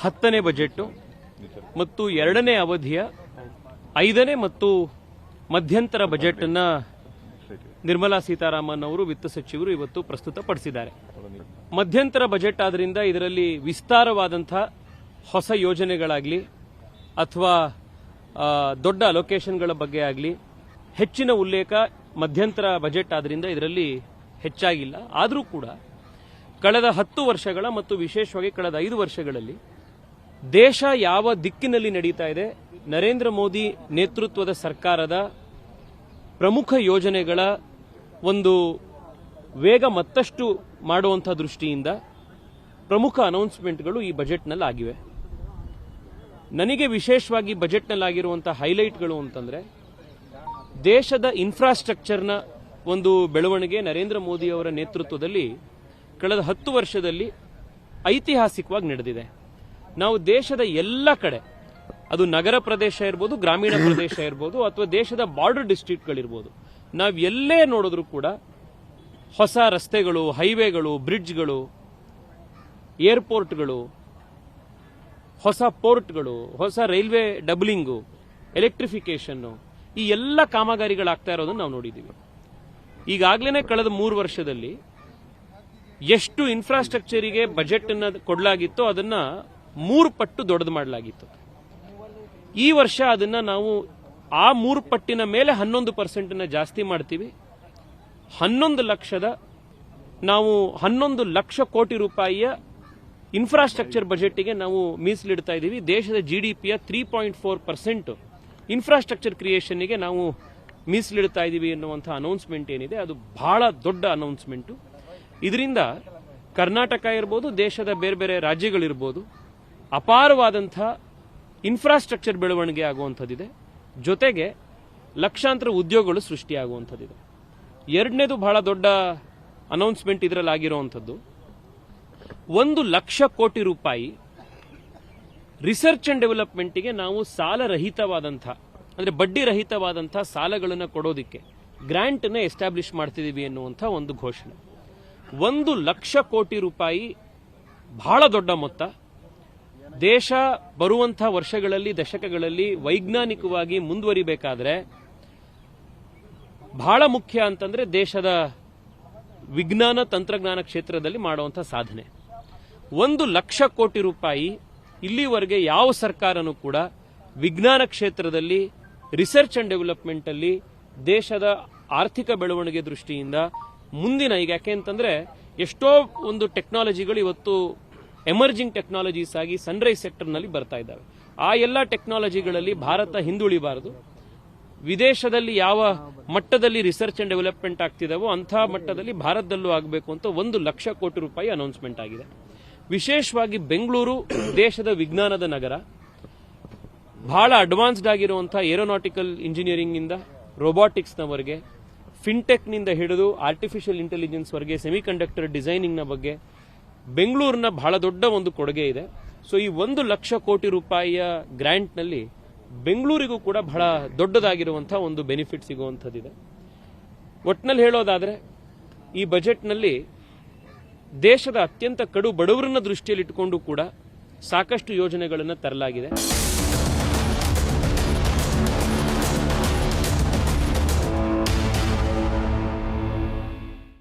10ನೇ budget ಮತ್ತು 2ನೇ ಅವಧಿಯ 5ನೇ ಮತ್ತು ಮಧ್ಯಂತರ ಬಜೆಟ್ ಅನ್ನ ನಿರ್ಮಲಾ ಸೀತಾರಾಮನ್ ಅವರು ವಿತ್ತ ಸಚಿವರು ಇವತ್ತು ಪ್ರಸ್ತುತಪಡಿಸಿದ್ದಾರೆ. ಮಧ್ಯಂತರ ಬಜೆಟ್ ಆದ್ರಿಂದ ಇದರಲ್ಲಿ ವಿಸ್ತಾರವಾದಂತಹ ಹೊಸ ಯೋಜನೆಗಳಾಗಲಿ ಅಥವಾ ದೊಡ್ಡ ಅಲೋಕೇಶನ್ಗಳ ಬಗ್ಗೆ ಆಗಲಿ ಹೆಚ್ಚಿನ ಉಲ್ಲೇಖ ಮಧ್ಯಂತರ ಬಜೆಟ್ ಆದ್ರಿಂದ ಇದರಲ್ಲಿ ಹೆಚ್ಚಾಗಿಲ್ಲ. ಆದರೂ ಕೂಡ ಕಳೆದ 10 ವರ್ಷಗಳ ಮತ್ತು ವಿಶೇಷವಾಗಿ ಕಳೆದ 5 ವರ್ಷಗಳಲ್ಲಿ ದೇಶ ಯಾವ ದಿಕ್ಕಿನಲ್ಲಿ ನಡೀತಾ ಇದೆ, ನರೇಂದ್ರ ಮೋದಿ ನೇತೃತ್ವದ ಸರ್ಕಾರದ ಪ್ರಮುಖ ಯೋಜನೆಗಳ ಒಂದು ವೇಗ ಮತ್ತಷ್ಟು ಮಾಡುವಂಥ ದೃಷ್ಟಿಯಿಂದ ಪ್ರಮುಖ ಅನೌನ್ಸ್ಮೆಂಟ್ಗಳು ಈ ಬಜೆಟ್ನಲ್ಲಿ ಆಗಿವೆ. ನನಗೆ ವಿಶೇಷವಾಗಿ ಬಜೆಟ್ನಲ್ಲಾಗಿರುವಂತಹ ಹೈಲೈಟ್ಗಳು ಅಂತಂದ್ರೆ ದೇಶದ ಇನ್ಫ್ರಾಸ್ಟ್ರಕ್ಚರ್ನ ಒಂದು ಬೆಳವಣಿಗೆ ನರೇಂದ್ರ ಮೋದಿ ಅವರ ನೇತೃತ್ವದಲ್ಲಿ ಕಳೆದ 10 ವರ್ಷದಲ್ಲಿ ಐತಿಹಾಸಿಕವಾಗಿ ನಡೆದಿದೆ. ನಾವು ದೇಶದ ಎಲ್ಲ ಕಡೆ, ಅದು ನಗರ ಪ್ರದೇಶ ಇರ್ಬೋದು, ಗ್ರಾಮೀಣ ಪ್ರದೇಶ ಇರ್ಬೋದು, ಅಥವಾ ದೇಶದ ಬಾರ್ಡರ್ ಡಿಸ್ಟ್ರಿಕ್ಟ್ಗಳಿರ್ಬೋದು, ನಾವು ಎಲ್ಲೇ ನೋಡಿದ್ರೂ ಕೂಡ ಹೊಸ ರಸ್ತೆಗಳು, ಹೈವೇಗಳು, ಬ್ರಿಡ್ಜ್ಗಳು, ಏರ್ಪೋರ್ಟ್ಗಳು, ಹೊಸ ಪೋರ್ಟ್ಗಳು, ಹೊಸ ರೈಲ್ವೆ ಡಬ್ಲಿಂಗು, ಎಲೆಕ್ಟ್ರಿಫಿಕೇಶನ್, ಈ ಎಲ್ಲ ಕಾಮಗಾರಿಗಳಾಗ್ತಾ ಇರೋದನ್ನು ನಾವು ನೋಡಿದ್ದೀವಿ. ಈಗಾಗಲೇ ಕಳೆದ 3 ವರ್ಷದಲ್ಲಿ ಎಷ್ಟು ಇನ್ಫ್ರಾಸ್ಟ್ರಕ್ಚರಿಗೆ ಬಜೆಟ್ ಅನ್ನು ಕೊಡಲಾಗಿತ್ತೋ ಅದನ್ನ 3 ಪಟ್ಟು ದೊಡ್ಡದು ಮಾಡಲಾಗಿತ್ತು. ಈ ವರ್ಷ ಅದನ್ನ ನಾವು ಆ 3 ಪಟ್ಟಿನ ಮೇಲೆ 11% ಜಾಸ್ತಿ ಮಾಡ್ತೀವಿ. 11 ಲಕ್ಷ ಕೋಟಿ ರೂಪಾಯಿಯ ಇನ್ಫ್ರಾಸ್ಟ್ರಕ್ಚರ್ ಬಜೆಟ್ಗೆ ನಾವು ಮೀಸಲಿಡ್ತಾ ಇದ್ದೀವಿ. ದೇಶದ ಜಿಡಿಪಿಯ 3.4% ಇನ್ಫ್ರಾಸ್ಟ್ರಕ್ಚರ್ ಕ್ರಿಯೇಷನ್ಗೆ ನಾವು ಮೀಸಲಿಡ್ತಾ ಇದ್ದೀವಿ ಎನ್ನುವಂಥ ಅನೌನ್ಸ್ಮೆಂಟ್ ಏನಿದೆ ಅದು ಬಹಳ ದೊಡ್ಡ ಅನೌನ್ಸ್ಮೆಂಟ್. ಇದರಿಂದ ಕರ್ನಾಟಕ ಇರ್ಬೋದು, ದೇಶದ ಬೇರೆ ಬೇರೆ ರಾಜ್ಯಗಳಿರ್ಬೋದು, ಅಪಾರವಾದಂಥ ಇನ್ಫ್ರಾಸ್ಟ್ರಕ್ಚರ್ ಬೆಳವಣಿಗೆ ಆಗುವಂಥದ್ದಿದೆ. ಜೊತೆಗೆ ಲಕ್ಷಾಂತರ ಉದ್ಯೋಗಗಳು ಸೃಷ್ಟಿಯಾಗುವಂಥದ್ದಿದೆ. 2ನೇದು ಬಹಳ ದೊಡ್ಡ ಅನೌನ್ಸ್ಮೆಂಟ್ ಇದರಲ್ಲಿ ಆಗಿರುವಂಥದ್ದು, 1 ಲಕ್ಷ ಕೋಟಿ ರೂಪಾಯಿ ರಿಸರ್ಚ್ ಅಂಡ್ ಡೆವಲಪ್ಮೆಂಟ್ಗೆ ನಾವು ಸಾಲರಹಿತವಾದಂಥ, ಅಂದ್ರೆ ಬಡ್ಡಿ ರಹಿತವಾದಂಥ ಸಾಲಗಳನ್ನು ಕೊಡೋದಿಕ್ಕೆ ಗ್ರಾಂಟ್ ಅನ್ನು ಎಸ್ಟಾಬ್ಲಿಷ್ ಮಾಡ್ತಿದ್ದೀವಿ ಎನ್ನುವಂಥ ಒಂದು ಘೋಷಣೆ. 1 ಲಕ್ಷ ಕೋಟಿ ರೂಪಾಯಿ ಬಹಳ ದೊಡ್ಡ ಮೊತ್ತ. ದೇಶ ಬರುವಂಥ ವರ್ಷಗಳಲ್ಲಿ, ದಶಕಗಳಲ್ಲಿ ವೈಜ್ಞಾನಿಕವಾಗಿ ಮುಂದುವರಿಬೇಕಾದ್ರೆ ಬಹಳ ಮುಖ್ಯ ಅಂತಂದ್ರೆ ದೇಶದ ವಿಜ್ಞಾನ ತಂತ್ರಜ್ಞಾನ ಕ್ಷೇತ್ರದಲ್ಲಿ ಮಾಡುವಂಥ ಸಾಧನೆ. 1 ಲಕ್ಷ ಕೋಟಿ ರೂಪಾಯಿ ಇಲ್ಲಿವರೆಗೆ ಯಾವ ಸರ್ಕಾರನೂ ಕೂಡ ವಿಜ್ಞಾನ ಕ್ಷೇತ್ರದಲ್ಲಿ, ರಿಸರ್ಚ್ ಅಂಡ್ ಡೆವಲಪ್ಮೆಂಟ್ ಅಲ್ಲಿ ದೇಶದ ಆರ್ಥಿಕ ಬೆಳವಣಿಗೆ ದೃಷ್ಟಿಯಿಂದ ಮುಂದಿನ, ಈಗ ಯಾಕೆ ಅಂತಂದ್ರೆ ಎಷ್ಟೋ ಒಂದು ಟೆಕ್ನಾಲಜಿಗಳು ಇವತ್ತು ಎಮರ್ಜಿಂಗ್ ಟೆಕ್ನಾಲಜೀಸ್ ಆಗಿ ಸನ್ರೈಸ್ ಸೆಕ್ಟರ್ನಲ್ಲಿ ಬರ್ತಾ ಇದ್ದಾವೆ. ಆ ಎಲ್ಲ ಟೆಕ್ನಾಲಜಿಗಳಲ್ಲಿ ಭಾರತ ಹಿಂದುಳಿಬಾರದು. ವಿದೇಶದಲ್ಲಿ ಯಾವ ಮಟ್ಟದಲ್ಲಿ ರಿಸರ್ಚ್ ಅಂಡ್ ಡೆವಲಪ್ಮೆಂಟ್ ಆಗ್ತಿದಾವೋ ಅಂಥ ಮಟ್ಟದಲ್ಲಿ ಭಾರತದಲ್ಲೂ ಆಗಬೇಕು ಅಂತ 1 ಲಕ್ಷ ಕೋಟಿ ರೂಪಾಯಿ ಅನೌನ್ಸ್ಮೆಂಟ್ ಆಗಿದೆ. ವಿಶೇಷವಾಗಿ ಬೆಂಗಳೂರು ದೇಶದ ವಿಜ್ಞಾನದ ನಗರ. ಬಹಳ ಅಡ್ವಾನ್ಸ್ಡ್ ಆಗಿರುವಂತಹ ಏರೋನಾಟಿಕಲ್ ಇಂಜಿನಿಯರಿಂಗ್ ಇಂದ ರೋಬೋಟಿಕ್ಸ್ನವರೆಗೆ, ಫಿನ್ಟೆಕ್ನಿಂದ ಹಿಡಿದು ಆರ್ಟಿಫಿಷಿಯಲ್ ಇಂಟೆಲಿಜೆನ್ಸ್ ವರೆಗೆ, ಸೆಮಿಕಂಡಕ್ಟರ್ ಡಿಸೈನಿಂಗ್ನ ಬಗ್ಗೆ ಬೆಂಗಳೂರಿನ ಬಹಳ ದೊಡ್ಡ ಒಂದು ಕೊಡುಗೆ ಇದೆ. ಸೊ ಈ 1 ಲಕ್ಷ ಕೋಟಿ ರೂಪಾಯಿಯ ಗ್ರಾಂಟ್ನಲ್ಲಿ ಬೆಂಗಳೂರಿಗೂ ಕೂಡ ಬಹಳ ದೊಡ್ಡದಾಗಿರುವಂತಹ ಒಂದು ಬೆನಿಫಿಟ್ ಸಿಗುವಂಥದ್ದಿದೆ. ಒಟ್ಟಿನಲ್ಲಿ ಹೇಳೋದಾದ್ರೆ ಈ ಬಜೆಟ್ನಲ್ಲಿ ದೇಶದ ಅತ್ಯಂತ ಕಡು ಬಡವರನ್ನ ದೃಷ್ಟಿಯಲ್ಲಿ ಇಟ್ಟುಕೊಂಡು ಕೂಡ ಸಾಕಷ್ಟು ಯೋಜನೆಗಳನ್ನು ತರಲಾಗಿದೆ.